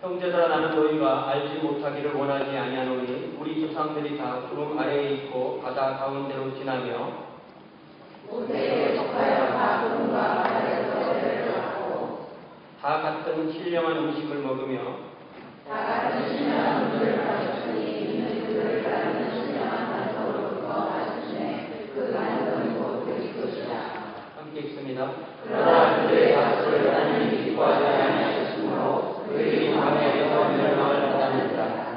형제들아 나는 너희가 알지 못하기를 원하지 아니하노니 우리 조상들이 다 구름 아래에 있고 바다 가운데로 지나며 모세에 속하여 다 구름과 바다에서 배를 잡고 다 같은 신령한 음식을 먹으며 다 같은 신령한 물을 마셨으니 이는 그를 따르는 신령한 반석으로부터 마시네 그 반석은 곧 그리스도시라. 함께 읽습니다. 그러나 그들의 약속을 하나님이 기뻐하지 아니하셨으므로 그들이 광야에서 멸망을 받았느니라.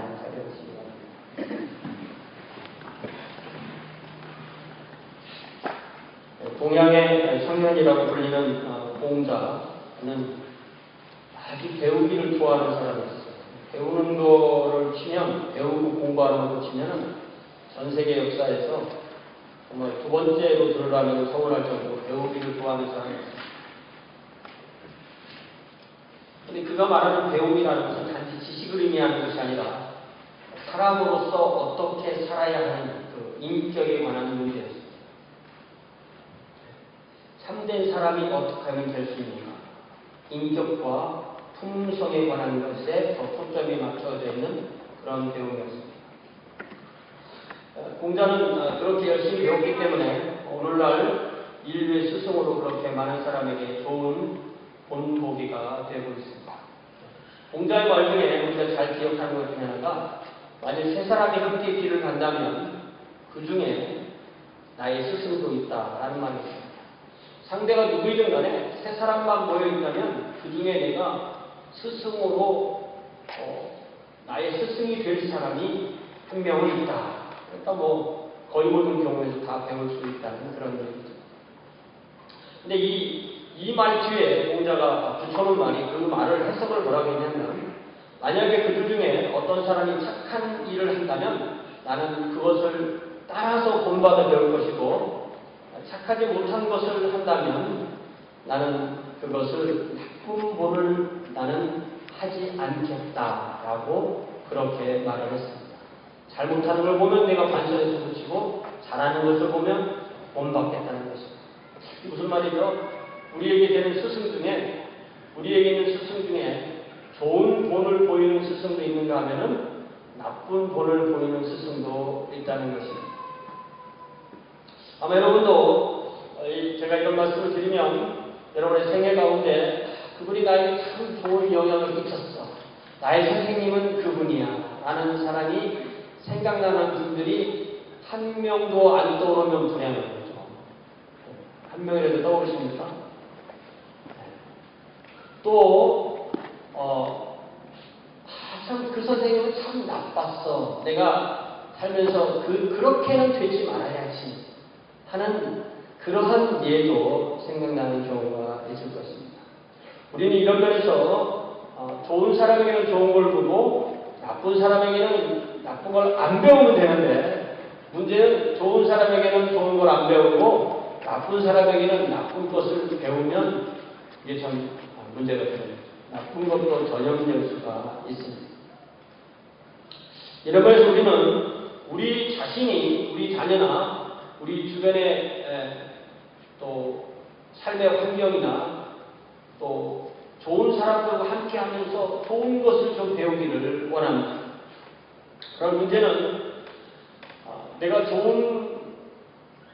동양의 성현이라고 불리는 공자는 아주 배우기를 좋아하는 사람이었어요. 배우는 거를 치면, 배우고 공부하는 거 치면은 전 세계 역사에서 정말 두 번째로 들으라면 서운할 정도로 배우기를 좋아하는 사람이었어요. 근데 그가 말하는 배움이라는 것은 단지 지식을 의미하는 것이 아니라 사람으로서 어떻게 살아야 하는 그 인격에 관한 문제였어요. 참된 사람이 어떻게 하면 될 수 있는가? 인격과 품성에 관한 것에 더 초점이 맞춰져 있는 그런 배움이었습니다. 공자는 그렇게 열심히 배웠기 때문에 오늘날 인류의 스승으로 그렇게 많은 사람에게 좋은 본보기가 되고 있습니다. 공자의 말 중에 우리가 잘 기억하는 것 중에 하나가 만약 세 사람이 함께 길을 간다면 그 중에 나의 스승도 있다라는 말이 있습니다. 상대가 누구이든 간에 세 사람만 모여있다면 그 중에 내가 스승으로 나의 스승이 될 사람이 한 명은 있다. 그러니까 거의 모든 경우에서 다 배울 수 있다는 그런 얘기죠. 근데 이 말 뒤에 공자가 붙여놓은 말이 그 말을 해석을 뭐라고 했냐면 만약에 그들 중에 어떤 사람이 착한 일을 한다면 나는 그것을 따라서 본받아 배울 것이고 착하지 못한 것을 한다면 나는 그것을 나쁜 본을 나는 하지 않겠다라고 그렇게 말을 했습니다. 잘못하는 걸 보면 내가 반성해서 고치고 잘하는 것을 보면 본받겠다는 것입니다. 무슨 말이죠? 우리에게 있는 스승 중에 좋은 본을 보이는 스승도 있는가 하면은 나쁜 본을 보이는 스승도 있다는 것입니다. 아마 여러분도 제가 이런 말씀을 드리면 여러분의 생애 가운데 그분이 나에게 참 좋은 영향을 끼쳤어. 나의 선생님은 그분이야. 라는 사람이 생각나는 분들이 한 명도 안 떠오르면 분양인 거죠. 한 명이라도 떠오르십니까? 또 참 그 선생님은 참 나빴어. 내가 살면서 그렇게는 되지 말아야지 하는 그러한 예도 생각나는 경우가 있을 것입니다. 우리는 이런 면에서 좋은 사람에게는 좋은 걸 보고 나쁜 사람에게는 나쁜 걸 안 배우면 되는데 문제는 좋은 사람에게는 좋은 걸 안 배우고 나쁜 사람에게는 나쁜 것을 배우면 이게 참 문제가 됩니다. 나쁜 것도 전염될 수가 있습니다. 이런 면에서 우리는 우리 자신이 우리 자녀나 우리 주변의 또 삶의 환경이나 또 좋은 사람들과 함께 하면서 좋은 것을 좀 배우기를 원합니다. 그런 문제는 내가 좋은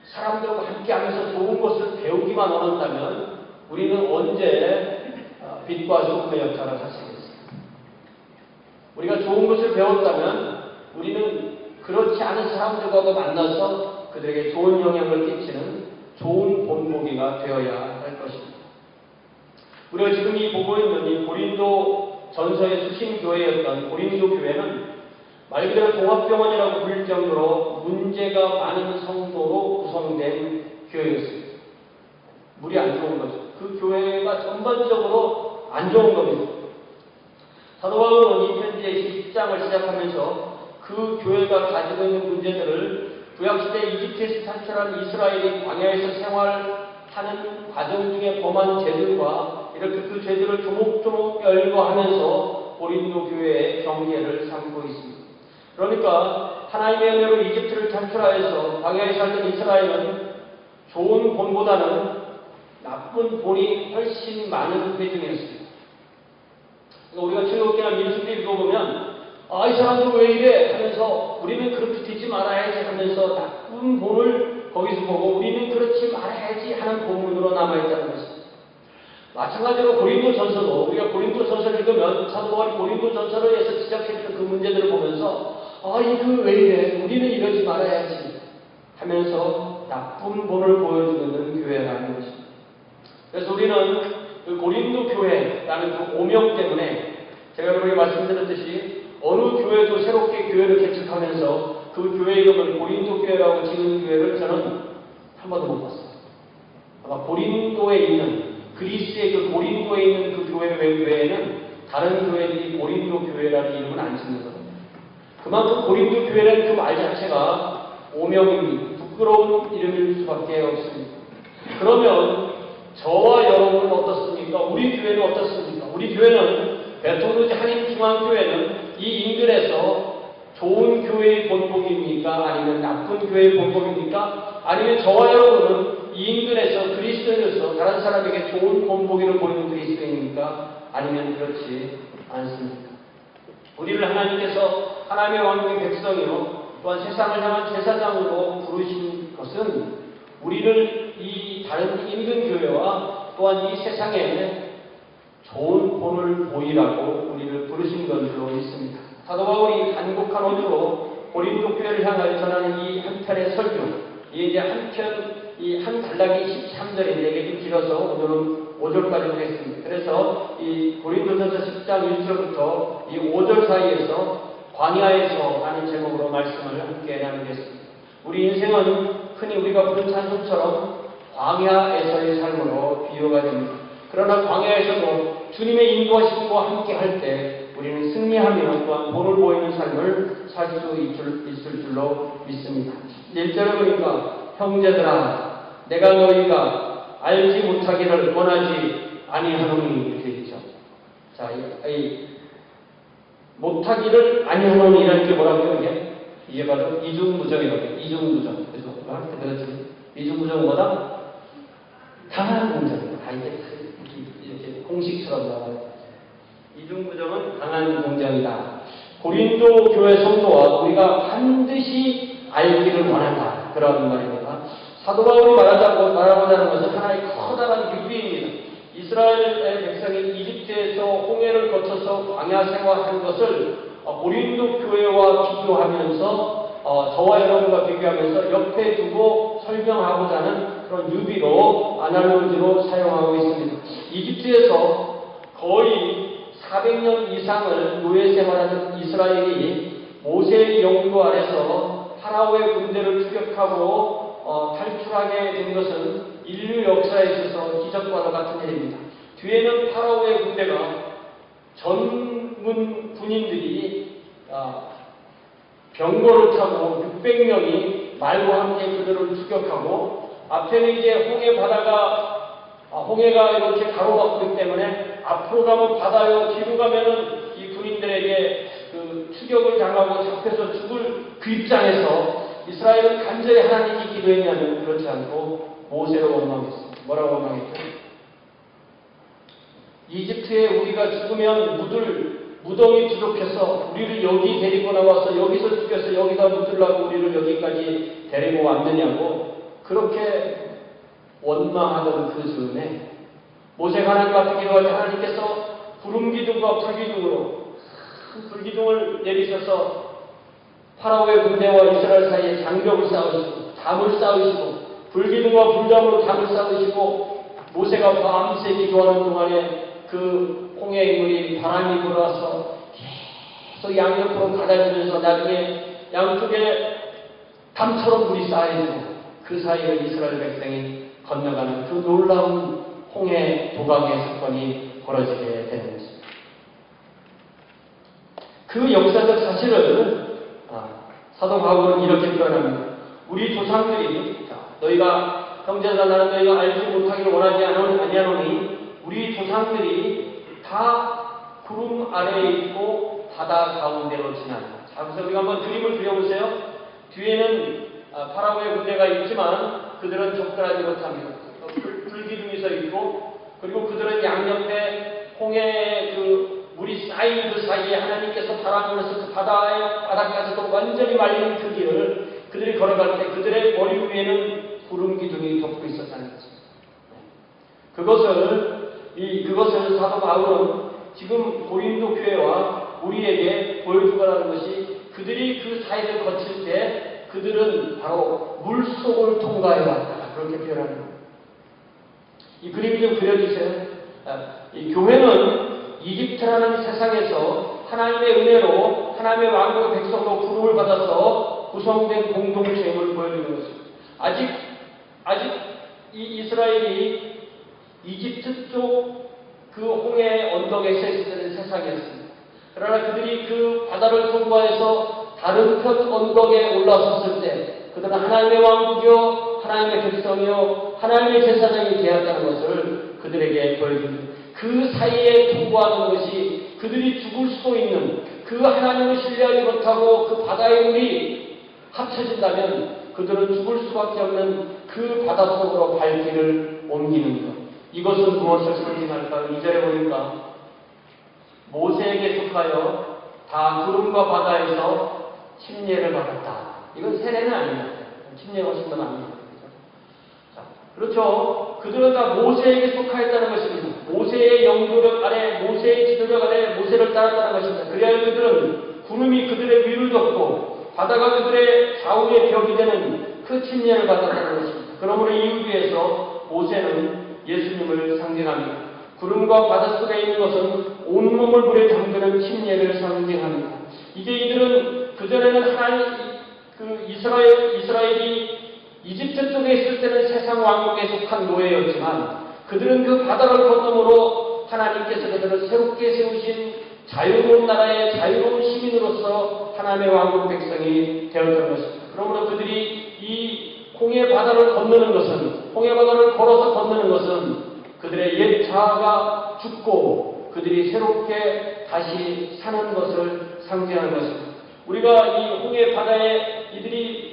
사람들과 함께 하면서 좋은 것을 배우기만 원한다면 우리는 언제 빛과 소금의 역할을 할 수 있겠습니까? 우리가 좋은 것을 배웠다면 우리는 그렇지 않은 사람들과도 만나서 그들에게 좋은 영향을 끼치는 좋은 본보기가 되어야 할 것입니다. 우리가 지금 보고 있는 이 고린도 전서의 수신교회였던 고린도 교회는 말 그대로 종합병원이라고 불릴 정도로 문제가 많은 성도로 구성된 교회였습니다. 물이 안 좋은 거죠. 그 교회가 전반적으로 안 좋은 겁니다. 사도 바울은 이 편지의 10장을 시작하면서 그 교회가 가지고 있는 문제들을 구약시대 이집트에서 탈출한 이스라엘이 광야에서 생활하는 과정 중에 범한 죄들과 이렇게 그 죄들을 조목조목 열거하면서 고린도 교회의 경계를 삼고 있습니다. 그러니까 하나님의 은혜로 이집트를 탈출하여서 광야에 살던 이스라엘은 좋은 본보다는 나쁜 본이 훨씬 많은 회중이었습니다. 그러니까 우리가 출애굽기나 민수기 읽어보면 이 사람들 왜 이래 하면서 우리는 그렇게 되지 말아야지 하면서 나쁜 본을 거기서 보고 우리는 그렇지 말아야지 하는 본문으로 남아있다는 것입니다. 마찬가지로 고린도전서도 우리가 고린도전서를 읽으면 사도 바울이 고린도전서에서 지적했던 그 문제들을 보면서 이거 왜 이래 우리는 이러지 말아야지 하면서 나쁜 본을 보여주는 교회라는 것입니다. 그래서 우리는 그 고린도 교회라는 그 오명 때문에 제가 여러분에게 말씀드렸듯이 어느 교회도 새롭게 교회를 개척하면서 그 교회 이름을 고린도 교회라고 지은 교회를 저는 한 번도 못 봤어요. 아마 고린도에 있는 그리스의 그 고린도에 있는 그 교회 외에는 다른 교회들이 고린도 교회라는 이름은 안 짓는 겁니다. 그만큼 고린도 교회라는 그 말 자체가 오명입니다. 부끄러운 이름일 수밖에 없습니다. 그러면 저와 여러분은 어떻습니까? 우리 교회는 어떻습니까? 우리 교회는 베토르지 한인중앙교회는 이 인근에서 좋은 교회의 본봉입니까? 아니면 나쁜 교회의 본봉입니까? 아니면 저와 여러분은 이 인근에서 그리스도인으로서 다른 사람에게 좋은 본보기를 보이는 그리스도인입니까? 아니면 그렇지 않습니까? 우리를 하나님께서 하나님의 왕국의 백성이요 또한 세상을 향한 제사장으로 부르신 것은 우리를 이 다른 인근 교회와 또한 이 세상에 좋은 본을 보이라고 우리를 부르신 것으로 믿습니다. 사도 바울이 간곡한 어조로 고린도 교회를 향하여 전하는 이 한 편의 설교, 이제 한 단락이 13절인데 이게 좀 길어서 오늘은 5절까지 보겠습니다. 그래서 이 고린도전서 10장 1절부터 이 5절 사이에서 광야에서 라는 제목으로 말씀을 함께 나누겠습니다. 우리 인생은 흔히 우리가 부른 찬송처럼 광야에서의 삶으로 비유가 됩니다. 그러나 광야에서도 주님의 인도하심과 함께 할 때 우리는 승리하며 또한 본을 보이는 삶을 살 수 있을 줄로 믿습니다. 1절에 보니까 형제들아 내가 너희가 알지 못하기를 원하지 아니하노니 이렇게 있죠. 자, 이 못하기를 아니하노니라는 게 뭐라고요? 이게 바로 이중부정이라고요. 이중부정. 그래서 이중부정은 뭐다? 강한 공정이에요. 이렇게 공식처럼 나와요. 이중부정은 강한 공정이다. 고린도 교회 성도와 우리가 반드시 알기를 원한다. 그런 말입니다. 사도 바울이 말하고자 하는 것은 하나의 커다란 유비입니다. 이스라엘의 백성이 이집트에서 홍해를 거쳐서 광야 생활한 것을 고린도 교회와 비교하면서 저와 여러분과 비교하면서 옆에 두고 설명하고자 하는 그런 유비로 아날로지로 사용하고 있습니다. 이집트에서 거의 400년 이상을 노예 생활하는 이스라엘이 모세의 영도 아래서 파라오의 군대를 추격하고 탈출하게 된 것은 인류 역사에 있어서 기적과도 같은 일입니다. 뒤에는 파라오의 군대가 전문 군인들이 병거를 타고 600명이 말과 함께 그들을 추격하고 앞에는 이제 홍해가 이렇게 가로막고 있기 때문에 앞으로 가면 바다요 뒤로 가면은 이 군인들에게 그 추격을 당하고 잡혀서 죽을 그 입장에서 이스라엘은 간절히 하나님께 기도했냐면 그렇지 않고 모세를 원망했습니다. 뭐라고 원망했죠? 이집트에 우리가 죽으면 무덤이 부족해서 우리를 여기 데리고 나와서 여기서 죽여서 여기다 묻으려고 우리를 여기까지 데리고 왔느냐고 그렇게 원망하던 그 즈음에 모세가 하나님 앞에 기도할 때 하나님께서 구름기둥과 불기둥으로 불기둥을 내리셔서 파라오의 군대와 이스라엘 사이에 장벽을 쌓으시고 담을 쌓으시고 불기둥과 불담으로 담을 쌓으시고 모세가 밤새 기도하는 동안에 그 홍해의 물이 바람이 불어와서 계속 양옆으로 가다주면서 나중에 양쪽에 담처럼 물이 쌓여있고 그 사이를 이스라엘 백성이 건너가는 그 놀라운 홍해 도박의 사건이 벌어지게 되는 것입니다. 그 역사적 사실을 사도 바울은 이렇게 표현합니다. 우리 조상들이 너희가 형제들아 나는 너희가 알지 못하기를 원하지 아니하노니 우리 조상들이 다 구름 아래에 있고 바다 가운데로 지나다. 자, 그래서 우리가 한번 그림을 그려보세요. 뒤에는 파라오의 군대가 있지만 그들은 접근하지 못합니다. 불기둥이 서 있고 그리고 그들은 양옆에 홍해의 그 물이 쌓인 그 사이에 하나님께서 바람으로서 그 바다의 바닥까지도 완전히 말린 그 길을 그들이 걸어갈 때 그들의 머리 위에는 구름 기둥이 덮고 있었다는 것입니다. 그것을 사도 바울은 지금 고린도 교회와 우리에게 보여주라는 것이 그들이 그 사이를 거칠 때 그들은 바로 물속을 통과해 왔다. 그렇게 표현하는 겁니다. 이 그림 좀 그려주세요. 이 교회는 이집트라는 세상에서 하나님의 은혜로 하나님의 왕국의 백성으로 부름을 받아서 구성된 공동체임을 보여주는 것입니다. 아직 이 이스라엘이 이집트 쪽 그 홍해 언덕에 서 있는 세상이었습니다. 그러나 그들이 그 바다를 통과해서 다른 편 언덕에 올라섰을 때 그들은 하나님의 왕국이요 하나님의 백성이요 하나님의 제사장이 되었다는 것을 그들에게 보여줍니다. 그 사이에 통과하는 것이 그들이 죽을 수도 있는 그 하나님을 신뢰하지 못하고 그 바다의 물이 합쳐진다면 그들은 죽을 수밖에 없는 그 바다 속으로 발길을 옮기는 것. 이것은 무엇을 상징할까요? 2절에 보니까 모세에게 속하여 다 구름과 바다에서 침례를 받았다. 이건 세례는 아닙니다. 침례가 훨씬 더 납니다. 그렇죠. 그들은 다 모세에게 속하였다는 것입니다. 모세의 영도력 아래, 모세의 지도력 아래 모세를 따랐다는 것입니다. 그래야 그들은 구름이 그들의 위를 덮고 바다가 그들의 좌우의 벽이 되는 그 침례를 받았다는 것입니다. 그러므로 이 의미에서 모세는 예수님을 상징합니다. 구름과 바다 속에 있는 것은 온몸을 물에 담그는 침례를 상징합니다. 이제 이들은 그전에는 이스라엘이 이집트 쪽에 있을 때는 세상 왕국에 속한 노예였지만 그들은 그 바다를 건너므로 하나님께서 그들을 새롭게 세우신 자유로운 나라의 자유로운 시민으로서 하나님의 왕국 백성이 되었던 것입니다. 그러므로 그들이 이 홍해 바다를 건너는 것은 홍해 바다를 걸어서 건너는 것은 그들의 옛 자아가 죽고 그들이 새롭게 다시 사는 것을 상징하는 것입니다. 우리가 이 홍해 바다에 이들이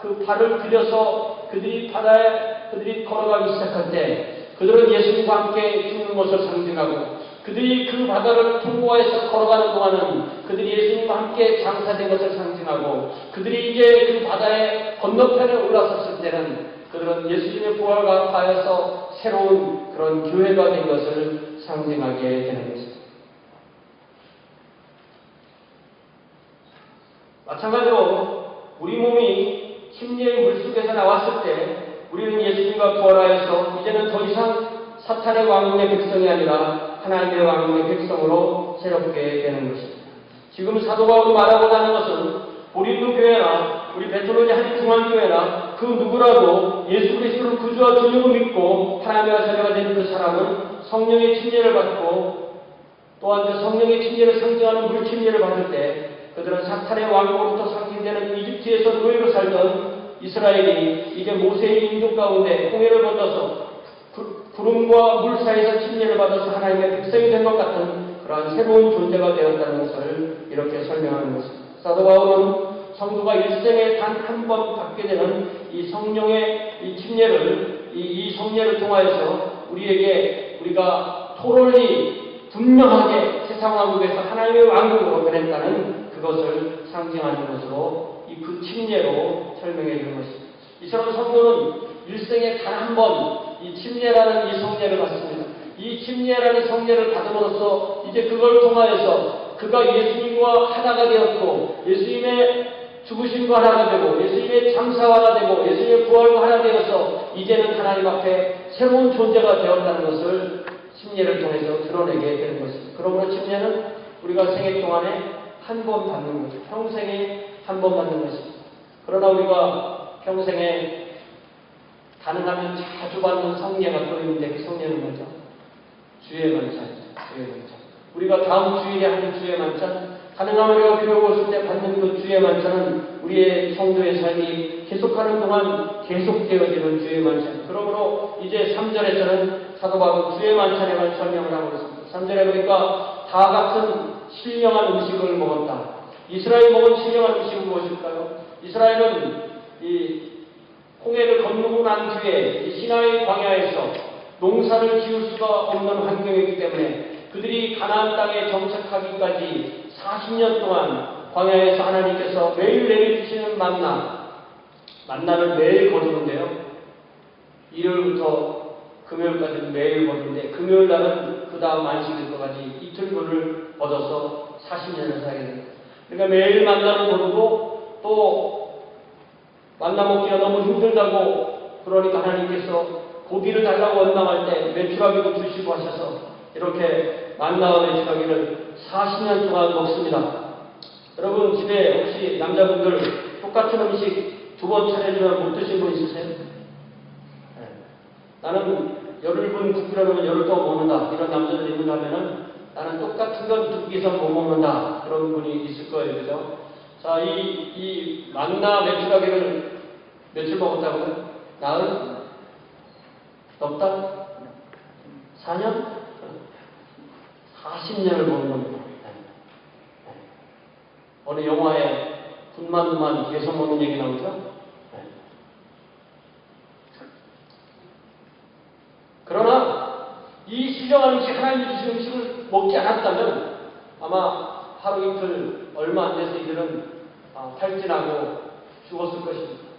그 발을 들여서 그들이 걸어가기 시작할 때 그들은 예수님과 함께 죽는 것을 상징하고 그들이 그 바다를 통과해서 걸어가는 동안은 그들이 예수님과 함께 장사된 것을 상징하고 그들이 이제 그 바다의 건너편에 올라섰을 때는 그들은 예수님의 부활과 하여서 새로운 그런 교회가 된 것을 상징하게 되는 것입니다. 마찬가지로 우리 몸이 침례의 물속에서 나왔을 때 우리는 예수님과 부활하여서 이제는 더 이상 사탄의 왕국의 백성이 아니라 하나님의 왕국의 백성으로 새롭게 되는 것입니다. 지금 사도 바울이 말하고자 하는 것은 고린도 교회나 우리 베드로의 한 중앙교회나 그 누구라도 예수 그리스도를 구주와 주님으로 믿고 하나님과 자녀가 된 그 사람은 성령의 침례를 받고 또한 그 성령의 침례를 상징하는 물 침례를 받을 때 그들은 사탄의 왕국으로부터 상징되는 이집트에서 노예로 살던 이스라엘이 이제 모세의 인도 가운데 홍해를 건너서 구름과 물 사이에서 침례를 받아서 하나님의 백성이 된 것 같은 그러한 새로운 존재가 되었다는 것을 이렇게 설명하는 것입니다. 사도 바울은 성도가 일생에 단 한 번 받게 되는 이 성령의 이 침례를 이 성례를 통하여서 우리가 토롤리 분명하게 세상 왕국에서 하나님의 왕국으로 변했다는 그것을 상징하는 것으로 그 침례로 설명해 주는 것입니다. 이처럼 성도는 일생에 단 한 번 이 침례라는 이 성례를 받습니다. 이 침례라는 성례를 받음으로써 이제 그걸 통하여서 그가 예수님과 하나가 되었고 예수님의 죽으심과 하나가 되고 예수님의 장사와 하나 되고 예수님의 부활과 하나 되어서 이제는 하나님 앞에 새로운 존재가 되었다는 것을 침례를 통해서 드러내게 되는 것입니다. 그러므로 침례는 우리가 생애 동안에 한 번 받는 것입니다. 평생에 한 번 받는 것입니다. 그러나 우리가 평생에 가능하면 자주 받는 성례가 또 있는데 그 성례는 뭐죠? 주의 만찬입니다. 주의 만찬. 우리가 다음 주일에 하는 주의 만찬, 가능하면 우리가 교회 오실 때 받는 그 주의 만찬은 우리의 성도의 삶이 계속하는 동안 계속되어지는 주의 만찬. 그러므로 이제 3절에서는 사도 바울은 주의 만찬에만 설명을 하고 있습니다. 3절에 보니까 다 같은 신령한 음식을 먹었다. 이스라엘 먹은 신령한 음식은 무엇일까요? 이스라엘은 이 홍해를 건너고 난 뒤에 시나이 광야에서 농사를 지을 수가 없는 환경이기 때문에 그들이 가나안 땅에 정착하기까지 40년 동안 광야에서 하나님께서 매일 내려주시는 만나를 매일 거두는데요. 일요일부터 금요일까지는 매일 거두는데 금요일 날은 그 다음 안식일 때까지 이틀분을 얻어서 40년을 살게 됩니다. 그러니까 매일 만나를 거두고 또 만나 먹기가 너무 힘들다고 그러니까 하나님께서 고기를 달라고 원망할 때 메추라기도 주시고 하셔서 이렇게 만나와 메추라기를 40년 동안 먹습니다. 여러분 집에 혹시 남자분들 똑같은 음식 두 번 차려주면 못 드신 분 있으세요? 네. 나는 열흘분 굶으려면 열흘 동안 먹는다 이런 남자들이 있는가 하면은 나는 똑같은 건 2끼 이상 못 먹는다 그런 분이 있을 거예요. 그죠? 자, 이 만나 메추라기를 며칠 먹었다고요? 나흘? 넉 달? 4년? 40년을 먹는 겁니다. 어느 영화에 군만두만 계속 먹는 얘기 나오죠? 그러나 이 신령한 음식, 하나님이 주신 음식을 먹지 않았다면 아마 하루 이틀 얼마 안 돼서 이들은 탈진하고 죽었을 것입니다.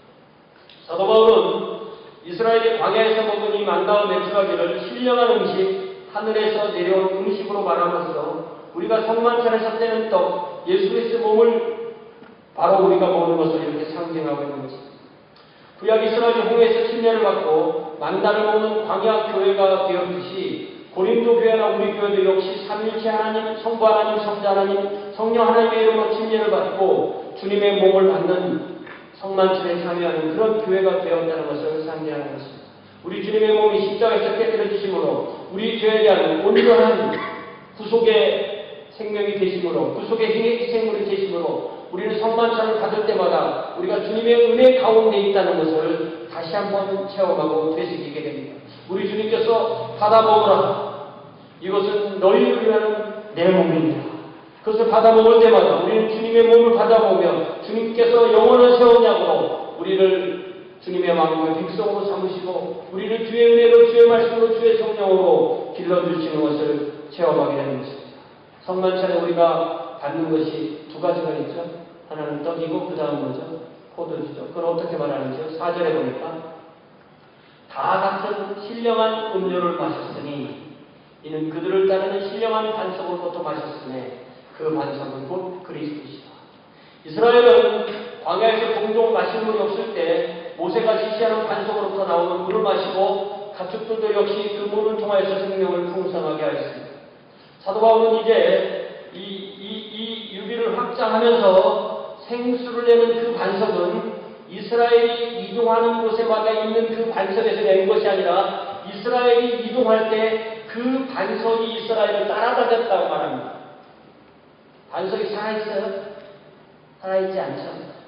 사도 바울은 이스라엘이 광야에서 먹은 이 만나와 메추라기를 신령한 음식, 하늘에서 내려온 음식으로 말함으로써 우리가 성만찬에서 떼는 떡, 예수 그리스도의 몸을 바로 우리가 먹는 것을 이렇게 상징하고 있는 것입니다. 구약 이스라엘이 홍해에서 침례를 받고 만나를 먹는 광야 교회가 되었듯이 고린도 교회나 우리 교회도 역시 삼일체 하나님, 성부 하나님, 성자 하나님, 성령 하나님의 이름으로 침례를 받고 주님의 몸을 받는 성만찬에 참여하는 그런 교회가 되었다는 것을 상징하는 것입니다. 우리 주님의 몸이 십자가에서 깨뜨려지심으로 우리 죄에 대한 온전한 구속의 생명이 되심으로 구속의 희생물이 되심으로 우리는 성만찬을 받을 때마다 우리가 주님의 은혜 가운데 있다는 것을 다시 한번 체험하고 되새기게 됩니다. 우리 주님께서 받아 먹으라. 이것은 너희를 위한 내 몸입니다. 그것을 받아 먹을 때마다 우리는 주님의 몸을 받아 먹으며 주님께서 영원한 세웠냐고 우리를 주님의 마음과 백성으로 삼으시고 우리를 주의 은혜로 주의 말씀으로 주의 성령으로 길러주시는 것을 체험하게 되는 것입니다. 성만찬에 우리가 받는 것이 두 가지가 있죠. 하나는 떡이고 그 다음 뭐죠? 포도주죠. 그걸 어떻게 말하는지요? 4절에 보니까 다 같은 신령한 음료를 마셨으니 이는 그들을 따르는 신령한 반석으로부터 마셨으니 그 반석은 곧 그리스도시다. 이스라엘은 광야에서 종종 마실 물이 없을 때 모세가 지시하는 반석으로부터 나오는 물을 마시고 가축들도 역시 그 물을 통하여서 생명을 풍성하게 하였습니다. 사도 바울은 이제 이 유비를 확장하면서 생수를 내는 그 반석은 이스라엘이 이동하는 곳에마다 있는 그 반석에서 낸 것이 아니라 이스라엘이 이동할 때 그 반석이 이스라엘을 따라다녔다고 말합니다. 반석이 살아있어요? 살아있지 않죠.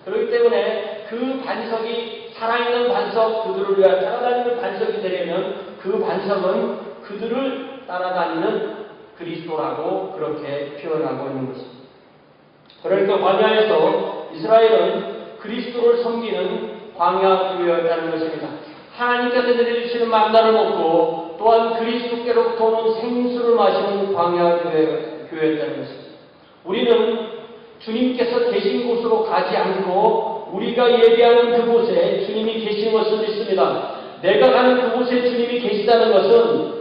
그렇기 때문에 그 반석이 살아있는 반석, 그들을 위하여 따라다니는 반석이 되려면 그 반석은 그들을 따라다니는 그리스도라고 그렇게 표현하고 있는 것입니다. 그러니까 광야에서 이스라엘은 그리스도를 섬기는 광야 교회였다는 것입니다. 하나님께서 내려주시는 만나를 먹고 또한 그리스도께로부터 오는 생수를 마시는 광야 교회였다는 것입니다. 우리는 주님께서 계신 곳으로 가지 않고 우리가 예배하는 그곳에 주님이 계신 것을 믿습니다. 내가 가는 그곳에 주님이 계시다는 것은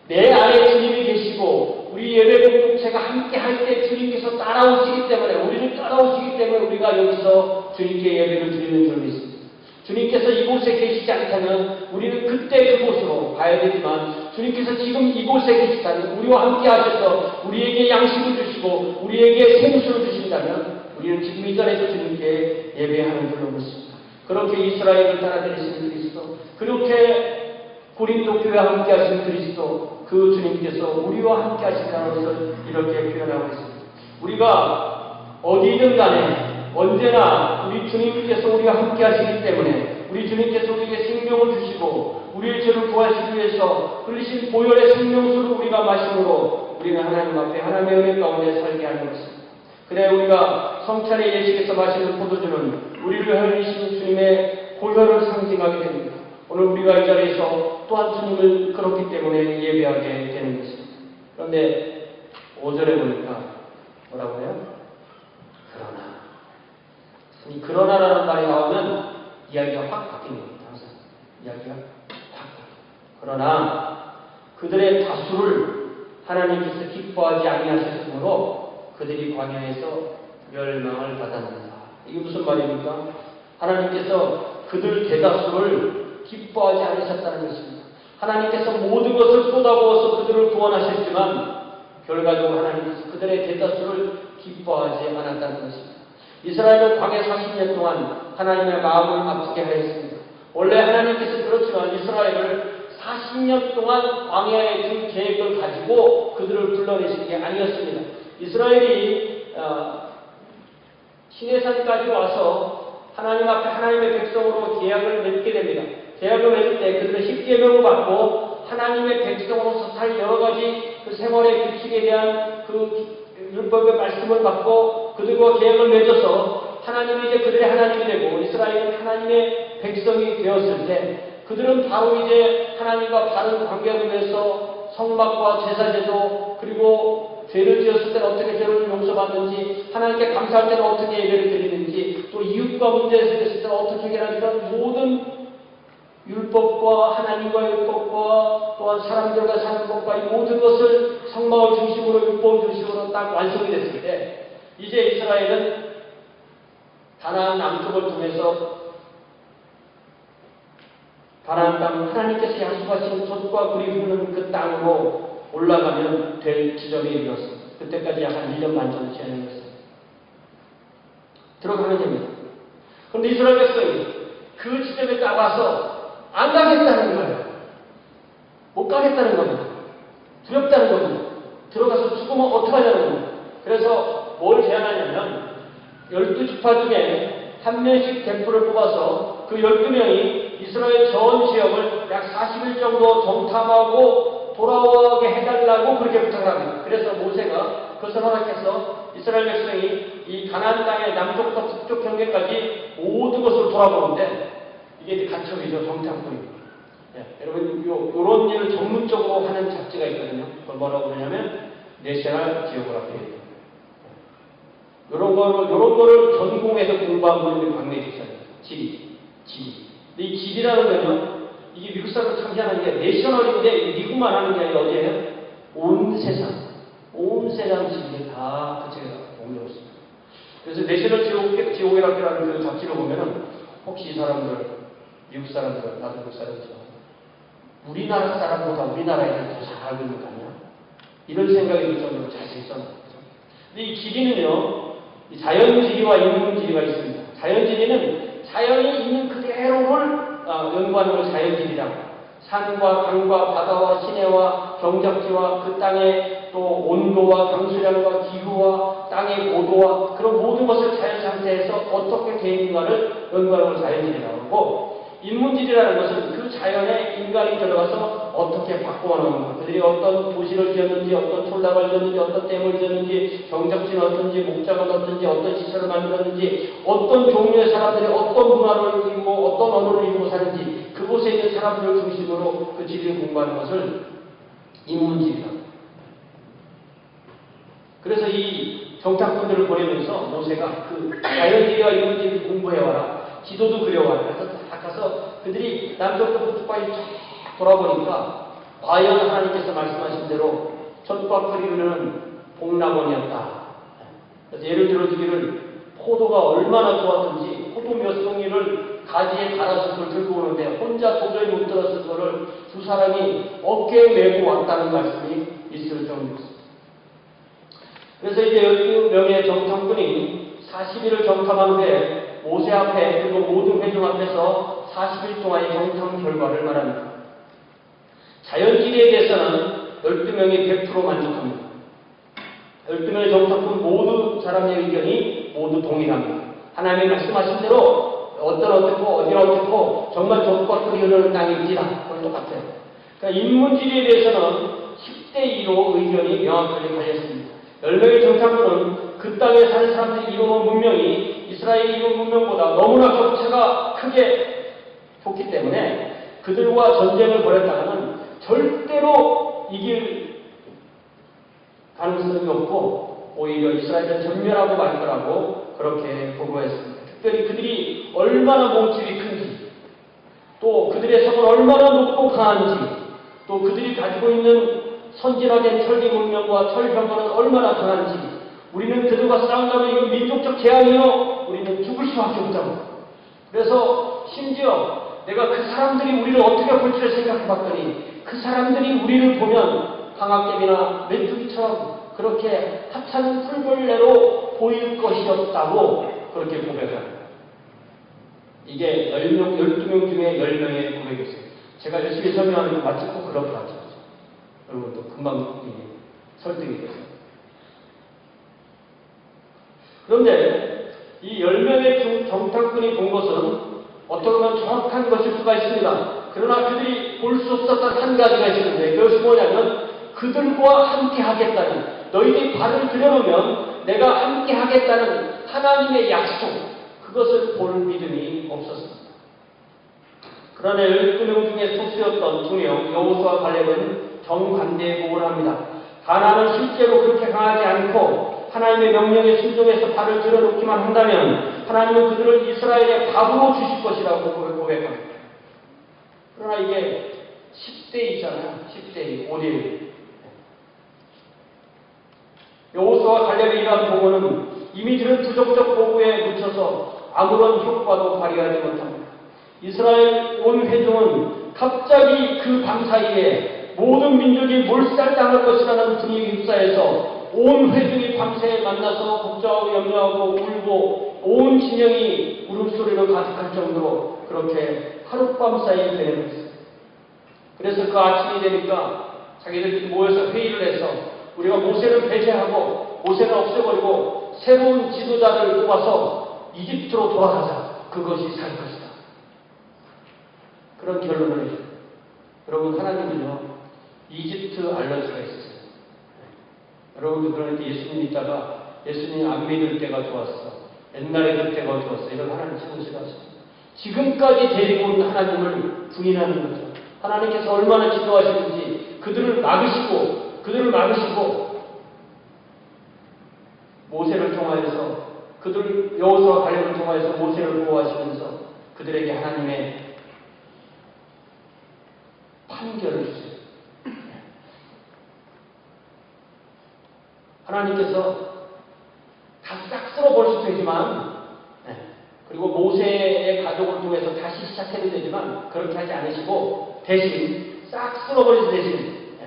내 안에 주님이 계시고 우리 예배 공동체가 함께 할 때 주님께서 따라오시기 때문에 우리를 따라오시기 때문에 우리가 여기서 주님께 예배를 드리는 줄 믿습니다. 주님께서 이곳에 계시지 않다면 우리는 그때 그곳으로 가야 되지만 주님께서 지금 이곳에 계시다면 우리와 함께 하셔서 우리에게 양식을 주시고 우리에게 생수를 주신다면 우리는 지금 이 자리에서 주님께 예배하는 줄로 믿습니다. 그렇게 이스라엘을 따라다니시는 그리스도, 그렇게 고린도 교회와 함께 하신 그리스도, 그 주님께서 우리와 함께 하신다는 것을 이렇게 표현하고 있습니다. 우리가 어디든 간에 언제나 우리 주님께서 우리와 함께 하시기 때문에 우리 주님께서 우리에게 생명을 주시고 우리의 죄를 구하시기 위해서 흘리신 보혈의 생명수를 우리가 마심으로 우리는 하나님 앞에 하나님의 은혜 가운데 살게 하는 것입니다. 그래 우리가 성찬의 예식에서 마시는 포도주는 우리를 흘리신 주님의 보혈을 상징하게 됩니다. 오늘 우리가 이 자리에서 또한 주님을 그렇기 때문에 예배하게 되는 것입니다. 그런데 5절에 보니까 뭐라고 해요? 그러나. 이 그러나라는 말이 나오면 이야기가 확 바뀌는 겁니다. 항상 이야기가 확 바뀌어요. 그러나 그들의 다수를 하나님께서 기뻐하지 아니하셨으므로 그들이 광야에서 멸망을 받았느니라. 이게 무슨 말입니까? 하나님께서 그들 대다수를 기뻐하지 않으셨다는 것입니다. 하나님께서 모든 것을 쏟아부어서 그들을 구원하셨지만 결과적으로 하나님께서 그들의 대다수를 기뻐하지 않았다는 것입니다. 이스라엘은 광야 40년 동안 하나님의 마음을 아프게 하였습니다. 원래 하나님께서 그렇지만 이스라엘을 40년 동안 광야의 그 계획을 가지고 그들을 불러내신 게 아니었습니다. 이스라엘이 시내산까지 와서 하나님 앞에 하나님의 백성으로 계약을 맺게 됩니다. 계약을 맺을 때 그들은 십계명을 받고 하나님의 백성으로서 살 여러 가지 그 생활의 규칙에 대한 그 율법의 말씀을 받고 그들과 계약을 맺어서 하나님이 이제 그들의 하나님이 되고 이스라엘은 하나님의 백성이 되었을 때 그들은 바로 이제 하나님과 바른 관계를 맺어서 성막과 제사제도 그리고 죄를 지었을 때는 어떻게 죄를 용서받는지 하나님께 감사할 때는 어떻게 예배를 드리는지 또 이웃과 문제를 생겼을 때는 어떻게 해결하는지 이런 모든 율법과 하나님과의 율법과 또한 사람들과 사는 법과 이 모든 것을 성막을 중심으로 율법을 중심으로 딱 완성이 됐을 때 이제 이스라엘은 가나안 남쪽을 통해서 가나안 땅 하나님께서 약속하신 젖과 꿀이 흐르는 그 땅으로 올라가면 될 지점에 이르렀습니다. 그때까지 약 한 1년 반 정도 지연했어요. 들어가면 됩니다. 그런데 이스라엘 백성이 그 지점에 딱 와서 안 가겠다는 거예요. 못 가겠다는 겁니다. 두렵다는 겁니다. 들어가서 죽으면 어떡하냐는 겁니다. 그래서 뭘 제안하냐면 12지파 중에 한 명씩 대표를 뽑아서 그 12명이 이스라엘 전 지역을 약 40일 정도 정탐하고 돌아오게 해달라고 그렇게 부탁을 합니다. 그래서 모세가 그것을 허락해서 이스라엘 백성이 이 가나안 땅의 남쪽부터 북쪽 경계까지 모든 것을 돌아보는데 이게 이제 가첩이죠. 정탐꾼입니다. 여러분 요런 일을 전문적으로 하는 잡지가 있거든요. 그걸 뭐라고 그러냐면 내셔널 지오그래피. 요런 거를 전공해서 공부한 분이 광내 집사예요. 지리. 근데 이 지리라는 거는 이게 미국 사람들 참 희한한 게 내셔널인데 미국만 하는 게 아니라 어디에요? 온 세상 지리에 다 그 책에 옮겨놓습니다. 그래서 내셔널 지오그래피라는 그 잡지를 보면은 혹시 이 사람들 미국 사람들 나도 미국 사람이지만 우리나라 사람보다 우리나라 애들 더 잘 알고 있는 거 아니야? 이런 생각이 들 정도로 자세히 써놨거든요. 근데 이 지리는요, 이 자연지리와 인문지리가 있습니다. 자연지리는 자연이 있는 그대로를 연구하는 걸 자연지리라고. 산과 강과 바다와 시내와 경작지와 그 땅의 또 온도와 강수량과 기후와 땅의 고도와 그런 모든 것을 자연 상태에서 어떻게 돼 있는가를 연구하는 걸 자연지리라고 하고, 인문지리라는 것은 그 자연에 인간이 들어가서 어떻게 바꿔놓는가, 그들이 어떤 도시를 지었는지, 어떤 톨락을 지었는지, 어떤 댐을 지었는지, 경작지는 어떤지, 목장은 어떤지, 어떤 시설을 만들었는지, 어떤 종류의 사람들이 어떤 문화를 이루고 어떤 언어를 이루고 사는지, 그곳에 있는 사람들을 중심으로 그 지리를 공부하는 것을 인문지리라고. 그래서 이 정탐꾼들을 보내면서 모세가 그 자연지리와 인문지리를 공부해와라, 지도도 그려와라. 그래서 딱 가서 그들이 남쪽부터 북쪽까지 쫙 돌아보니까 과연 하나님께서 말씀하신 대로 젖과 꿀이 흐르는 복락원이었다. 그래서 예를 들어주기를 포도가 얼마나 좋았던지 포도 몇 송이를 가지에 달아서 그걸 들고 오는데 혼자 도저히 못 들었을 거를 두 사람이 어깨에 메고 왔다는 말씀이 있을 정도였습니다. 그래서 이제 12명의 정탐꾼이 40일을 정탐하는데 모세 앞에 그리고 모든 회중 앞에서 40일 동안의 정탐 결과를 말합니다. 자연지리에 대해서는 12명이 100% 만족합니다. 12명의 정탐꾼 모두 사람의 의견이 모두 동일합니다. 하나님이 말씀하신 대로 어떻고 어디가 어떻고 정말 젖과 꿀이 흐르는 땅입니다. 그건 똑같아요. 그러니까 인문지리에 대해서는 10대 2로 의견이 명확하게 갈렸습니다. 10명의 정탐꾼은 그 땅에 사는 사람들이 이루는 문명이 이스라엘이 이룬 문명보다 너무나 격차가 크게 좋기 때문에 그들과 전쟁을 벌였다가는 절대로 이길 가능성이 없고 오히려 이스라엘은 전멸하고 말 거라고 그렇게 보고했습니다. 특별히 그들이 얼마나 몸집이 큰지, 또 그들의 성은 얼마나 높고 강한지, 또 그들이 가지고 있는 선진화된 철기 문명과 철병거는 얼마나 강한지, 우리는 그들과 싸운다면 이거 민족적 재앙이요, 우리는 죽을 수밖에 없다고. 그래서 심지어 내가 그 사람들이 우리를 어떻게 볼지를 생각해 봤더니 그 사람들이 우리를 보면 방학개비나 메뚜기처럼 그렇게 하찮은 풀벌레로 보일 것이었다고 그렇게 고백합니다. 이게 10명, 12명 중에 10명의 고백이었어요. 제가 열심히 설명하는 거 마치 꼭 그렇게 하죠. 여러분도 금방 설득이 돼요. 그런데 이 10명의 정탐꾼이 본 것은 어떻게 보면 정확한 것일 수가 있습니다. 그러나 그들이 볼 수 없었던 한 가지가 있었는데 그것이 뭐냐면 그들과 함께 하겠다는, 너희들이 발을 들여놓으면 내가 함께 하겠다는 하나님의 약속, 그것을 볼 믿음이 없었습니다. 그러나 12명 중에 소수였던 2명, 여호수아 갈렙은 정반대복을 합니다. 가나안은 실제로 그렇게 강하지 않고 하나님의 명령에 순종해서 발을 들여놓기만 한다면 하나님은 그들을 이스라엘의 밥으로 주실 것이라고 고백합니다. 그러나 이게 10대2잖아요. 10대2, 5대1. 여호수아 갈렙의 이러한 보고는 이미들은 부정적 보고에 묻혀서 아무런 효과도 발휘하지 못합니다. 이스라엘 온 회중은 갑자기 그 밤 사이에 모든 민족이 몰살당할 것이라는 분위기 흡사해서 온 회중이 밤새 만나서 걱정하고 염려하고 울고 온 진영이 울음소리로 가득할 정도로 그렇게 하룻밤 사이에 변해버렸어요. 그래서 그 아침이 되니까 자기들끼리 모여서 회의를 해서 우리가 모세를 배제하고 모세를 없애버리고 새로운 지도자를 뽑아서 이집트로 돌아가자. 그것이 살 것이다. 그런 결론을 내죠. 여러분, 하나님은요 이집트 알러지가 있었어요. 여러분도 그러니까 예수님 믿다가 예수님 안 믿을 때가 좋았어, 옛날에 그 때가 좋았어, 이런 하나님 지금 싫어하십니다. 지금까지 데리고 온 하나님을 부인하는 거죠. 하나님께서 얼마나 지도하시는지 그들을 막으시고 모세를 통하여서 그들 여호수아 갈렙을 통하여서 모세를 보호하시면서 그들에게 하나님의 판결을 주세요. 하나님께서 다 싹 쓸어버릴 수도 되지만, 그리고 모세의 가족을 통해서 다시 시작해도 되지만 그렇게 하지 않으시고 대신 싹 쓸어버리는 대신,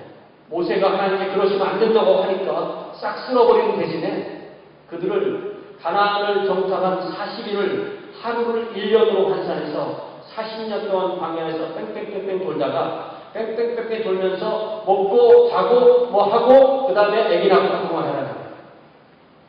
모세가 하나님께 그러시면 안 된다고 하니까 싹 쓸어버리는 대신에 그들을 가나안을 정탐한 40일을 하루를 1년으로 환산해서 40년 동안 광야에서 뺑뺑뺑뺑 돌다가 뺑뺑뺑뺑 돌면서 먹고 자고 뭐 하고 그 다음에 애기 낳고 그만하라는 거예요.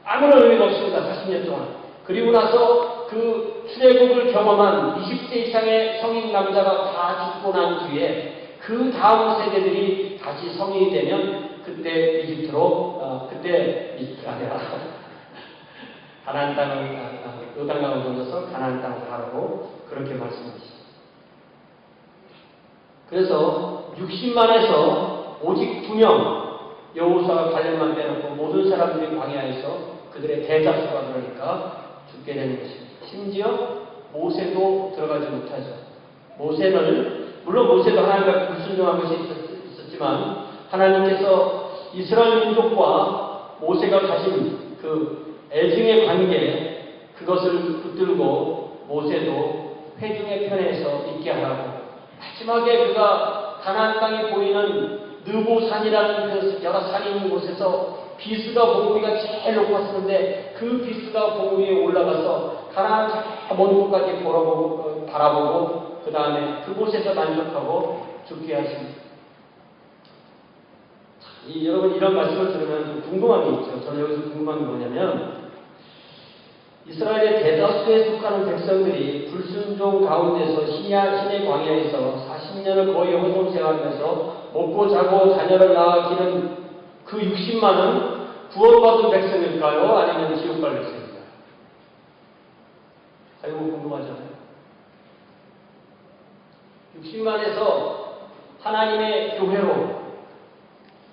아무런 의미가 없습니다. 40년 동안. 그리고 나서 그 출애굽을 경험한 20세 이상의 성인 남자가 다 죽고 난 뒤에 그 다음 세대들이 다시 성인이 되면 그때 이집트로 그때 이집트가 아니라 가나안 땅을 요단강을 건너서 가나안 땅을 가라고 그렇게 말씀하시죠. 그래서 60만에서 오직 2명 여호수아가 갈렙만 빼놓고 모든 사람들이 광야에서 그들의 대다수가 그러니까 죽게 되는 것입니다. 심지어 모세도 들어가지 못하죠. 모세는 물론 모세도 하나님과 불순종한 것이 있었지만 하나님께서 이스라엘 민족과 모세가 가진 그 애증의 관계, 그것을 붙들고 모세도 회중의 편에서 있게 하라고, 마지막에 그가 가나안 땅이 보이는 느보산이라는 그 여러 산이 있는 곳에서 비스가 봉우리가 제일 높았었는데 그 비스가 봉우리에 올라가서 가나안 먼 곳까지 바라보고 그 다음에 그곳에서 만족하고 죽게 하십니다. 여러분, 이런 말씀을 들으면 좀 궁금한 게 있죠. 저는 여기서 궁금한 게 뭐냐면, 이스라엘의 대다수에 속하는 백성들이 불순종 가운데서 신의 광야에서 40년을 거의 혼종생활하면서 먹고 자고 자녀를 낳아 기는 그 60만은 구원받은 백성일까요? 아니면 지옥갈 백성일까요? 이거 궁금하잖아요. 60만에서 하나님의 교회로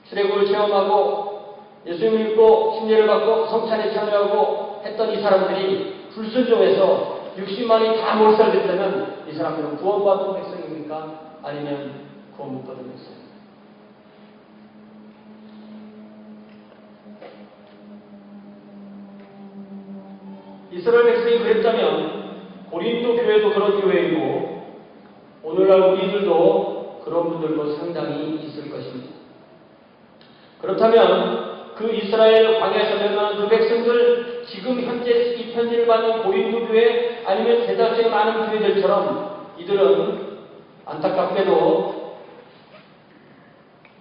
출애굽을 체험하고 예수님을 믿고 침례를 받고 성찬에 참여하고 했던 이 사람들이 불순종해서 60만이 다 몰살됐다면 이 사람들은 구원받은 백성입니까? 아니면 구원 못 받은 백성입니까? 이스라엘 백성이 그랬다면 고린도 교회도 그런 교회이고 오늘날 우리들도 그런 분들도 상당히 있을 것입니다. 그렇다면 그 이스라엘 광야에서 멸망한 그 백성들 지금 현재 이 편지를 받는 고린도 교회 아니면 대다수의 많은 교회들처럼 이들은 안타깝게도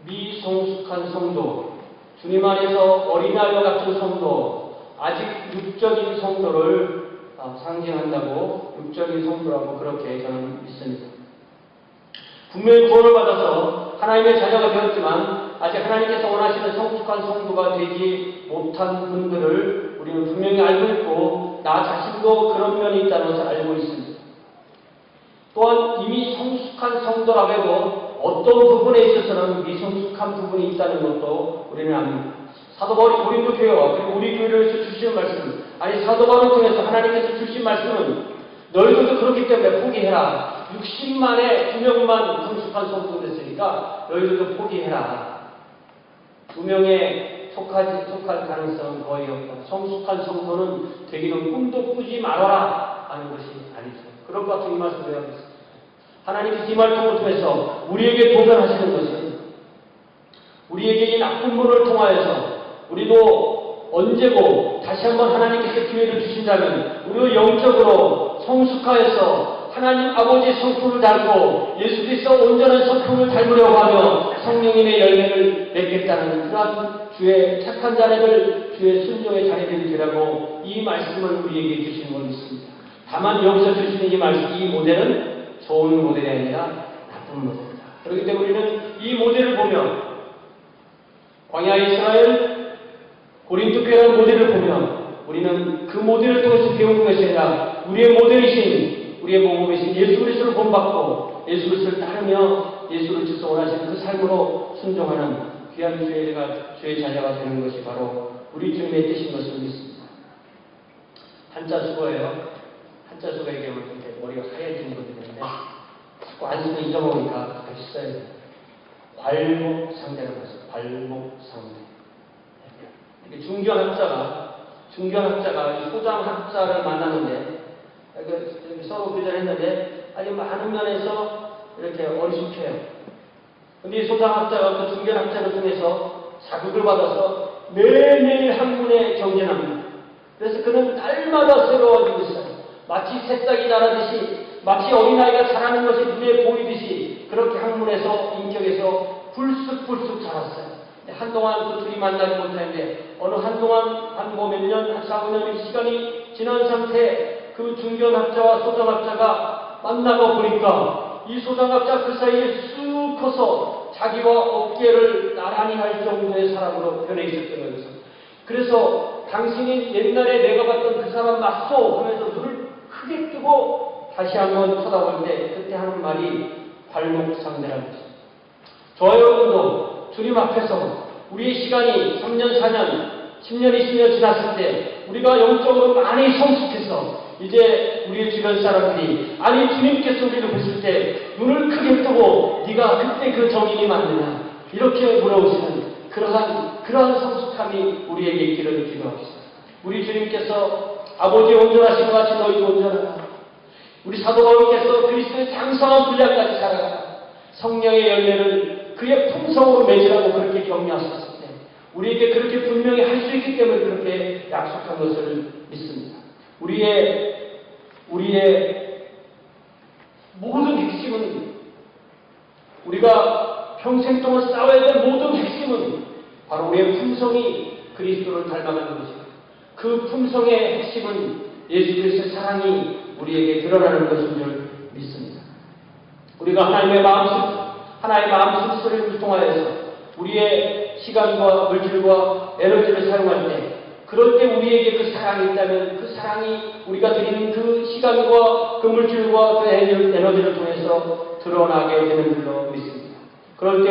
미성숙한 성도, 주님 안에서 어린아이와 같은 성도, 아직 육적인 성도를 상징한다고 육적인 성도라고 그렇게 저는 믿습니다. 분명히 구원을 받아서 하나님의 자녀가 되었지만 아직 하나님께서 원하시는 성숙한 성도가 되지 못한 분들을 우리는 분명히 알고 있고 나 자신도 그런 면이 있다는 것을 알고 있습니다. 또한 이미 성숙한 성도라고 해도 어떤 부분에 있어서는 미성숙한 부분이 있다는 것도 우리는 압니다. 사도 바울이 고린도 교회와 그리고 우리 교회를 주시는 말씀은 아니 사도 바울을 통해서 하나님께서 주신 말씀은 너희들도 그렇기 때문에 포기해라. 60만에 2명만 성숙한 성도 됐으니까 너희들도 포기해라. 2명에 속할 가능성은 거의 없다. 성숙한 성도는 되기는 꿈도 꾸지 말아라 하는 것이 아니죠. 그럴 것 같은 이 말씀을 하고 있습니다. 하나님께서 이 말씀을 통해서 우리에게 도전하시는 것은 우리에게 이 나쁜 문을 통하여서 우리도 언제고 다시 한번 하나님께서 기회를 주신다면 우리도 영적으로 성숙하여서 하나님 아버지의 성품을 닮고 예수 그리스도 온전한 성품을 닮으려고 하며 성령님의 열매를 맺겠다는 그러한 주의 착한 자녀들, 주의 순종의 자녀들이 되라고 이 말씀을 우리에게 주시는 걸 믿습니다. 다만 여기서 주시는 이 말씀, 이 모델은 좋은 모델이 아니라 나쁜 모델이다. 그렇기 때문에 우리는 이 모델을 보면 광야 이스라엘 고린도 교회라는 모델을 보면 우리는 그 모델을 통해서 배우는 것이 아니라 우리의 모델이신 우리의 모범이신 예수 그리스도를 본받고 예수 그리스도를 따르며 예수 그리스도께서 원하시는 그 삶으로 순종하는 귀한 주의 자녀가 되는 것이 바로 우리 주님의 뜻인 것을 믿습니다. 한자 수거예요. 한자 수거 얘기하면 이렇게 머리가 하얘지는 분이 있는데 자꾸 안쓰고 잊어먹으니까 다시 써야 돼요. 괄목상대라고 해서 괄목상대. 중견학자가 소장학자를 만나는데 서로 교전했는데 아주 많은 면에서 이렇게 어리숙해요. 근데 이 소장학자가 그 중견학자를 통해서 자극을 받아서 매일매일 학문에 경전합니다. 그래서 그는 날마다 새로워지고 있어요. 마치 새싹이 자라듯이 마치 어린아이가 자라는 것이 눈에 보이듯이 그렇게 학문에서 인격에서 불쑥불쑥 자랐어요. 한동안 그 둘이 만나지 못했는데 어느 한동안 한 몇 년, 한 4, 5년의 시간이 지난 상태에 그 중견학자와 소장학자가 만나고 보니까 이 소장학자 그 사이에 쑥 커서 자기와 어깨를 나란히 할 정도의 사람으로 변해 있었던 거예요. 그래서 당신이 옛날에 내가 봤던 그 사람 맞소 하면서 눈을 크게 뜨고 다시 한번 쳐다볼 때 그때 하는 말이 괄목상대라는 것입니다. 저와 여러분도 주님 앞에서 우리의 시간이 3년, 4년, 10년, 20년 지났을 때 우리가 영적으로 많이 성숙해서 이제 우리의 주변 사람들이 아니 주님께서 우리를 보실 때 눈을 크게 뜨고 네가 그때 그 정인이 맞느냐 이렇게 물어보시는 그러한 성숙함이 우리에게 있기를 기도합시다. 우리 주님께서 아버지의 온전하신 것 같이 너희도 온전하라. 우리 사도 바울께서 그리스도의 장성한 분량까지 살아가라. 성령의 열매를 그의 품성으로 맺으라고 그렇게 격려하셨을 때 우리에게 그렇게 분명히 할 수 있기 때문에 그렇게 약속한 것을 믿습니다. 우리의 모든 핵심은 우리가 평생 동안 싸워야 될 모든 핵심은 바로 우리의 품성이 그리스도를 닮아가는 것입니다. 그 품성의 핵심은 예수 그리스도의 사랑이 우리에게 드러나는 것인 줄 믿습니다. 우리가 하나님의 마음 속소리를 통하여서 우리의 시간과 물질과 에너지를 사용할 때 그럴 때 우리에게 그 사랑이 있다면 그 사랑이 우리가 드리는 그 시간과 그 물질과 그 에너지를 통해서 드러나게 되는 줄로 믿습니다. 그럴 때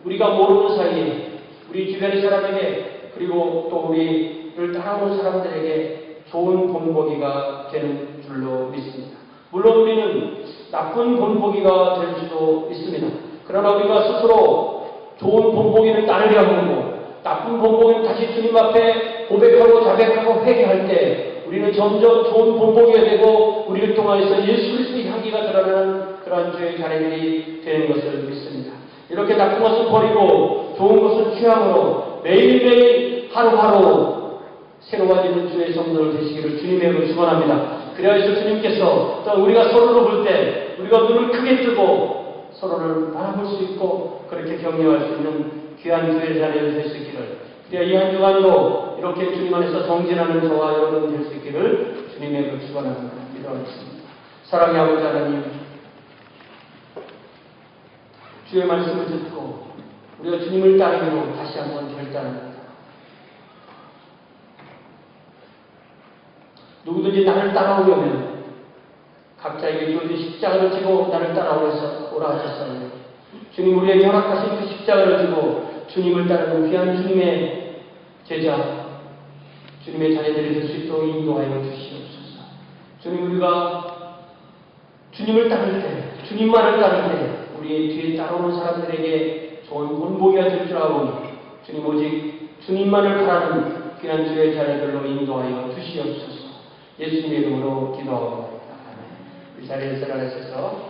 우리가 모르는 사이에 우리 주변의 사람에게 그리고 또 우리를 따라오는 사람들에게 좋은 본보기가 되는 줄로 믿습니다. 물론 우리는 나쁜 본보기가 될 수도 있습니다. 그러나 우리가 스스로 좋은 본보기를 따르려 하고 나쁜 본보기는 다시 주님 앞에 고백하고 자백하고 회개할 때 우리는 점점 좋은 본보기가 되고 우리를 통하여서 예수 그리스도의 향기가 드러나는 그러한 주의 자녀들이 되는 것을 믿습니다. 이렇게 나쁜 것을 버리고 좋은 것을 취함으로 매일매일 하루하루 새로워지는 주의 성도들 되시기를 주님의 이름으로 축원합니다. 그래서 주님께서 또 우리가 서로를 볼 때 우리가 눈을 크게 뜨고 서로를 바라볼 수 있고 그렇게 격려할 수 있는 귀한 주의 자녀들 될 수 있기를, 그래야 이 한 주간도 이렇게 주님 안에서 정진하는 저와 여러분 될 수 있기를 주님의 이름으로 축원합니다. 기도하겠습니다. 사랑의 아버지 하나님, 주의 말씀을 듣고 우리가 주님을 따르기로 다시 한번 결단합니다. 누구든지 나를 따라오려면 각자에게 주어진 십자가를 지고 나를 따라오라 하셨어요. 주님, 우리에게 허락하신 그 십자가를 지고 주님을 따르는 귀한 주님의 제자, 주님의 자녀들이 될 수 있도록 인도하여 주시옵소서. 주님, 우리가 주님을 따를 때, 주님만을 따를 때 우리 뒤에 따라오는 사람들에게 좋은 본보기가 될 줄 아오니 주님, 오직 주님만을 바라는 귀한 주의 자녀들로 인도하여 주시옵소서. 예수님의 이름으로 기도하옵나이다. 아멘. 이 자리에서 일어나셔서